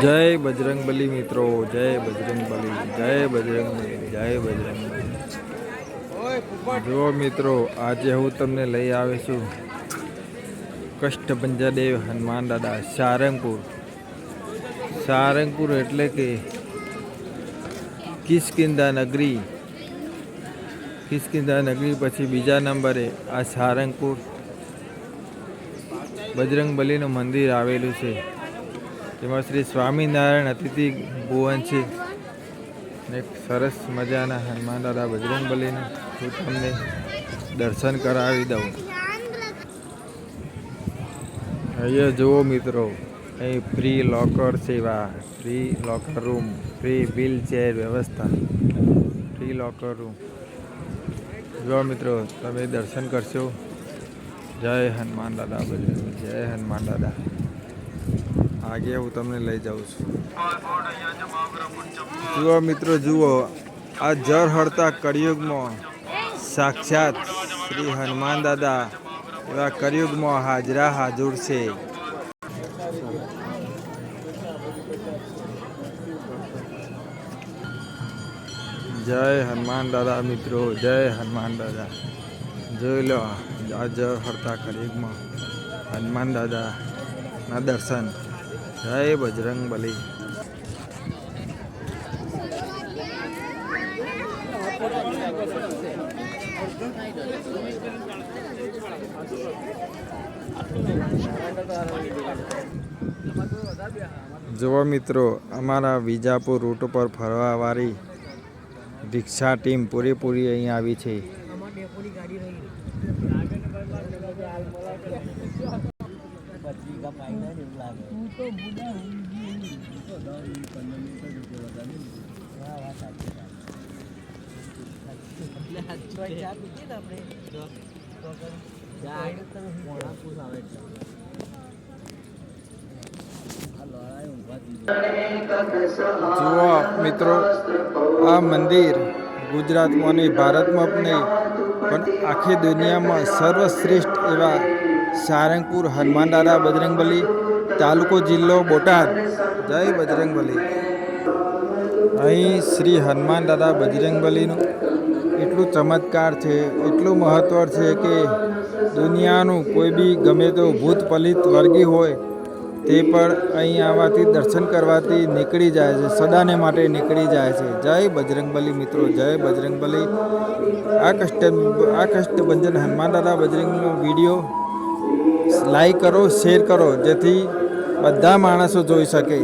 જય બજરંગબલી મિત્રો, જય બજરંગબલી, જય બજરંગબલી, જય બજરંગબલી। જો મિત્રો, આજે હું તમને લઈ આવીશું કષ્ટભંજન દેવ હનુમાન દાદા સારંગપુર। સારંગપુર એટલે કે કિષ્કિંધા નગરી। કિષ્કિંધા નગરી પછી બીજા નંબરે આ સારંગપુર બજરંગબલીનું મંદિર આવેલું છે। તેમાં શ્રી સ્વામિનારાયણ અતિથિ ભુવન છે। એક સરસ મજાના હનુમાન દાદા બજરંગબલીનું હું તમને દર્શન કરાવી દઉં। અહીંયા જુઓ મિત્રો, અહીં ફ્રી લોકર સેવા, free locker room, free wheelchair વ્યવસ્થા, ફ્રી લોકર રૂમ। જુઓ મિત્રો, તમે દર્શન કરશો। જય હનુમાન દાદા બજરંગ, જય હનુમાન દાદા। આગે હું તમને લઈ જાઉં છું। જુઓ મિત્રો, જુઓ, આ જળ હળતા કળિયુગમાં સાક્ષાત શ્રી હનુમાન દાદા એવા કળિયુગમાં હાજરા હાજર છે। જય હનુમાન દાદા મિત્રો, જય હનુમાન દાદા। જોઈ લો, આ જળ હળતા કળિયુગમાં હનુમાન દાદાના દર્શન। જય બજરંગબલી। જુઓ મિત્રો, અમારા વિજાપુર રૂટ પર ફરવાવાળી રિક્ષા ટીમ પૂરેપૂરી અહીં આવી છે। જુઓ મિત્રો, આ મંદિર ગુજરાતમાં નહીં, ભારતમાં નહીં, પણ આખી દુનિયામાં સર્વશ્રેષ્ઠ એવા સારંગપુર હનુમાન દાદા બજરંગબલી, તાલુકો જિલ્લો બોટાદ। જય બજરંગબલી। અહીં શ્રી હનુમાન દાદા બજરંગબલીનું એટલું ચમત્કાર છે, એટલું મહત્વ છે કે દુનિયાનું કોઈ બી ગમે તો ભૂત પલિત વર્ગી હોય તે પણ અહીં આવવાથી દર્શન કરવાથી નીકળી જાય છે, સદાને માટે નીકળી જાય છે। જય બજરંગબલી મિત્રો, જય બજરંગબલી। આ કષ્ટભંજન હનુમાન દાદા બજરંગનો વિડીયો લાઈક કરો, શેર કરો, જેથી બધા માણસો જોઈ શકે।